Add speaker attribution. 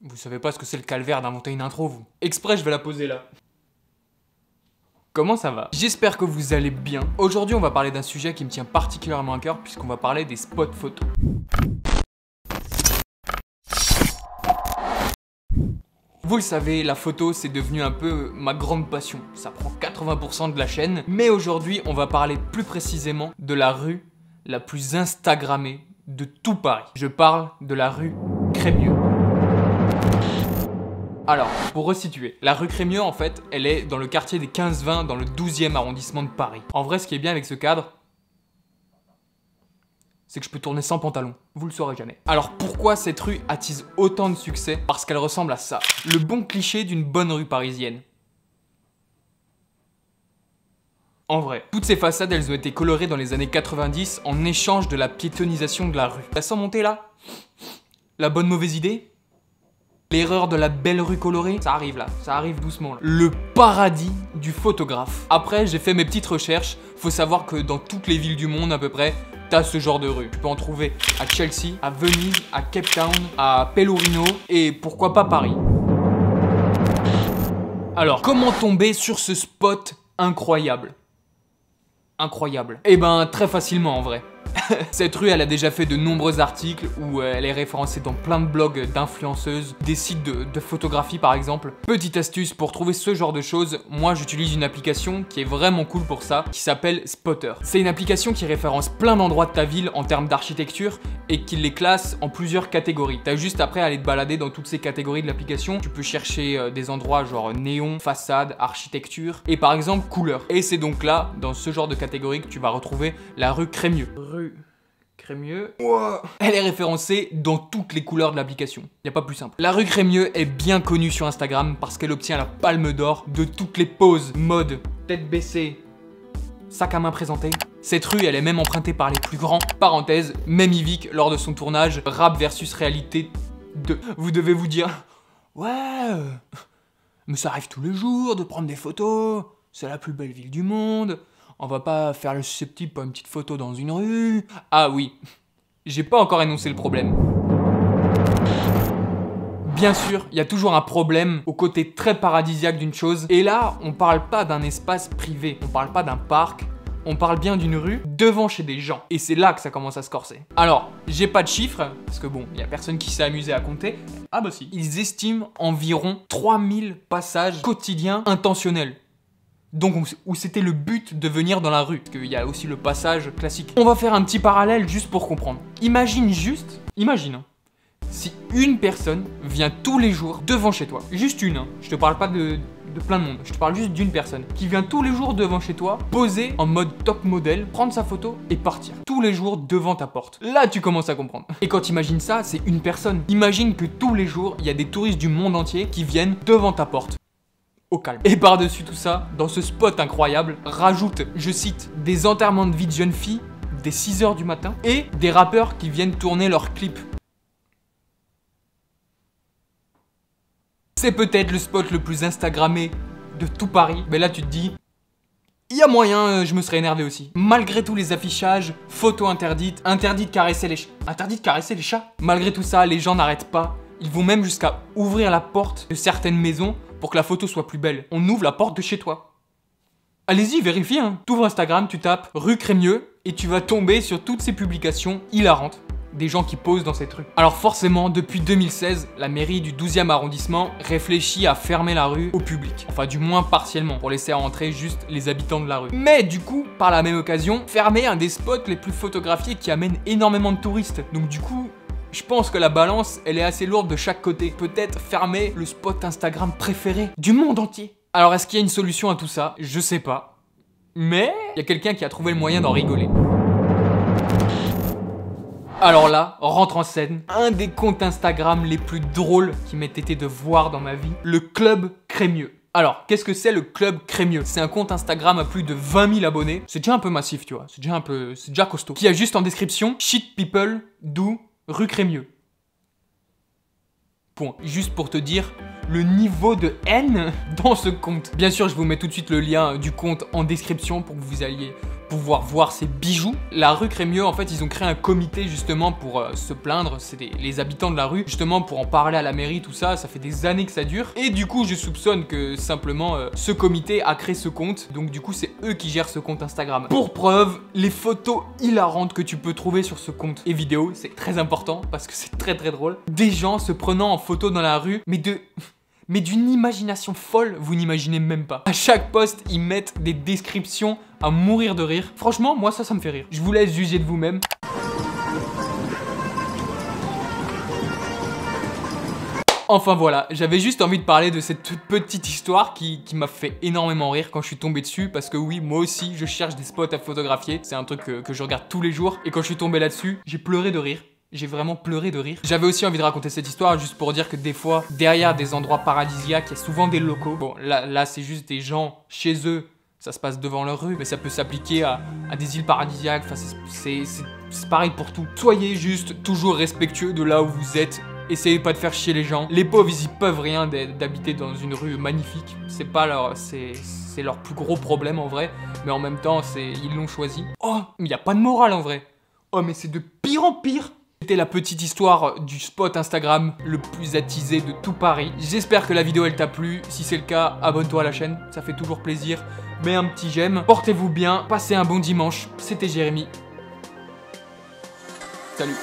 Speaker 1: Vous savez pas ce que c'est le calvaire d'inventer une intro, vous. Exprès, je vais la poser là. Comment ça va? J'espère que vous allez bien. Aujourd'hui, on va parler d'un sujet qui me tient particulièrement à cœur puisqu'on va parler des spots photos. Vous le savez, la photo, c'est devenu un peu ma grande passion. Ça prend 80% de la chaîne. Mais aujourd'hui, on va parler plus précisément de la rue la plus instagrammée de tout Paris. Je parle de la rue Crémieux. Alors, pour resituer, la rue Crémieux, en fait, elle est dans le quartier des 15-20, dans le 12e arrondissement de Paris. En vrai, ce qui est bien avec ce cadre, c'est que je peux tourner sans pantalon. Vous le saurez jamais. Alors, pourquoi cette rue attise autant de succès? Parce qu'elle ressemble à ça. Le bon cliché d'une bonne rue parisienne. En vrai, toutes ces façades, elles ont été colorées dans les années 90 en échange de la piétonisation de la rue. La sent monter là? La bonne mauvaise idée? L'erreur de la belle rue colorée, ça arrive là, ça arrive doucement là. Le paradis du photographe. Après, j'ai fait mes petites recherches. Faut savoir que dans toutes les villes du monde à peu près, t'as ce genre de rue. Tu peux en trouver à Chelsea, à Venise, à Cape Town, à Pelorino et pourquoi pas Paris. Alors, comment tomber sur ce spot incroyable? Incroyable. Eh ben, très facilement en vrai. Cette rue, elle a déjà fait de nombreux articles où elle est référencée dans plein de blogs d'influenceuses, des sites de photographie par exemple. Petite astuce pour trouver ce genre de choses, moi j'utilise une application qui est vraiment cool pour ça, qui s'appelle Spotter. C'est une application qui référence plein d'endroits de ta ville en termes d'architecture et qui les classe en plusieurs catégories. T'as juste après à aller te balader dans toutes ces catégories de l'application. Tu peux chercher des endroits genre néon, façade, architecture et par exemple couleur. Et c'est donc là, dans ce genre de catégorie, que tu vas retrouver la rue Crémieux. Rue Crémieux. Wow. Elle est référencée dans toutes les couleurs de l'application. Y a pas plus simple. La rue Crémieux est bien connue sur Instagram parce qu'elle obtient la palme d'or de toutes les poses, mode, tête baissée, sac à main présenté. Cette rue, elle est même empruntée par les plus grands. Parenthèse, même Yvick, lors de son tournage, Rap versus Réalité 2. Vous devez vous dire, ouais, mais ça arrive tous les jours de prendre des photos. C'est la plus belle ville du monde. On va pas faire le susceptible pour une petite photo dans une rue. Ah oui, j'ai pas encore énoncé le problème. Bien sûr, il y a toujours un problème au côté très paradisiaque d'une chose. Et là, on parle pas d'un espace privé, on parle pas d'un parc, on parle bien d'une rue devant chez des gens. Et c'est là que ça commence à se corser. Alors, j'ai pas de chiffres, parce que bon, il y a personne qui s'est amusé à compter. Ah bah si. Ils estiment environ 3000 passages quotidiens intentionnels. Donc où c'était le but de venir dans la rue, parce qu'il y a aussi le passage classique. On va faire un petit parallèle juste pour comprendre. Imagine, hein, si une personne vient tous les jours devant chez toi, juste une, hein, je te parle pas de plein de monde, je te parle juste d'une personne, qui vient tous les jours devant chez toi, poser en mode top modèle, prendre sa photo et partir. Tous les jours devant ta porte. Là tu commences à comprendre. Et quand tu imagines ça, c'est une personne. Imagine que tous les jours, il y a des touristes du monde entier qui viennent devant ta porte. Au calme. Et par-dessus tout ça, dans ce spot incroyable, rajoute, je cite, des enterrements de vie de jeunes filles dès 6 h du matin et des rappeurs qui viennent tourner leurs clips. C'est peut-être le spot le plus instagrammé de tout Paris. Mais là tu te dis, il y a moyen, je me serais énervé aussi. Malgré tous les affichages, photos interdites, interdit de caresser les chats. Interdit de caresser les chats? Malgré tout ça, les gens n'arrêtent pas. Ils vont même jusqu'à ouvrir la porte de certaines maisons pour que la photo soit plus belle. On ouvre la porte de chez toi. Allez-y, vérifie, hein. T'ouvres Instagram, tu tapes rue Crémieux et tu vas tomber sur toutes ces publications hilarantes des gens qui posent dans cette rue. Alors forcément, depuis 2016, la mairie du 12e arrondissement réfléchit à fermer la rue au public. Enfin, du moins partiellement, pour laisser entrer juste les habitants de la rue. Mais du coup, par la même occasion, fermer un des spots les plus photographiés qui amène énormément de touristes. Donc du coup, je pense que la balance, elle est assez lourde de chaque côté. Peut-être fermer le spot Instagram préféré du monde entier. Alors est-ce qu'il y a une solution à tout ça? Je sais pas. Mais il y a quelqu'un qui a trouvé le moyen d'en rigoler. Alors là, rentre en scène un des comptes Instagram les plus drôles qui m'ait été de voir dans ma vie, le Club Crémieux. Alors, qu'est-ce que c'est le Club Crémieux? C'est un compte Instagram à plus de 20 000 abonnés. C'est déjà un peu massif, tu vois. C'est déjà costaud. Qui a juste en description, shit people do rue Crémieux. Point. Juste pour te dire le niveau de haine dans ce compte. Bien sûr, je vous mets tout de suite le lien du compte en description pour que vous alliez pouvoir voir ses bijoux. La rue Crémieux, en fait, ils ont créé un comité justement pour se plaindre, c'est les habitants de la rue, justement pour en parler à la mairie, tout ça, ça fait des années que ça dure. Et du coup, je soupçonne que simplement ce comité a créé ce compte, donc du coup, c'est eux qui gèrent ce compte Instagram. Pour preuve, les photos hilarantes que tu peux trouver sur ce compte et vidéos, c'est très important parce que c'est très drôle. Des gens se prenant en photo dans la rue, mais d'une imagination folle, vous n'imaginez même pas. À chaque post, ils mettent des descriptions à mourir de rire. Franchement, moi ça me fait rire. Je vous laisse juger de vous-même. Enfin voilà, j'avais juste envie de parler de cette toute petite histoire qui m'a fait énormément rire quand je suis tombé dessus. Parce que oui, moi aussi, je cherche des spots à photographier. C'est un truc que je regarde tous les jours. Et quand je suis tombé là-dessus, j'ai pleuré de rire. J'ai vraiment pleuré de rire. J'avais aussi envie de raconter cette histoire juste pour dire que des fois, derrière des endroits paradisiaques, il y a souvent des locaux. Bon, là c'est juste des gens chez eux, ça se passe devant leur rue, mais ça peut s'appliquer à des îles paradisiaques. Enfin, c'est pareil pour tout. Soyez juste toujours respectueux de là où vous êtes. Essayez pas de faire chier les gens. Les pauvres, ils y peuvent rien d'habiter dans une rue magnifique. C'est pas leur... c'est leur plus gros problème en vrai. Mais en même temps, ils l'ont choisi. Oh, mais y a pas de morale en vrai. Oh, mais c'est de pire en pire. C'était la petite histoire du spot Instagram le plus attisé de tout Paris. J'espère que la vidéo elle t'a plu. Si c'est le cas, abonne-toi à la chaîne, ça fait toujours plaisir. Mets un petit j'aime. Portez-vous bien, passez un bon dimanche. C'était Jérémy. Salut.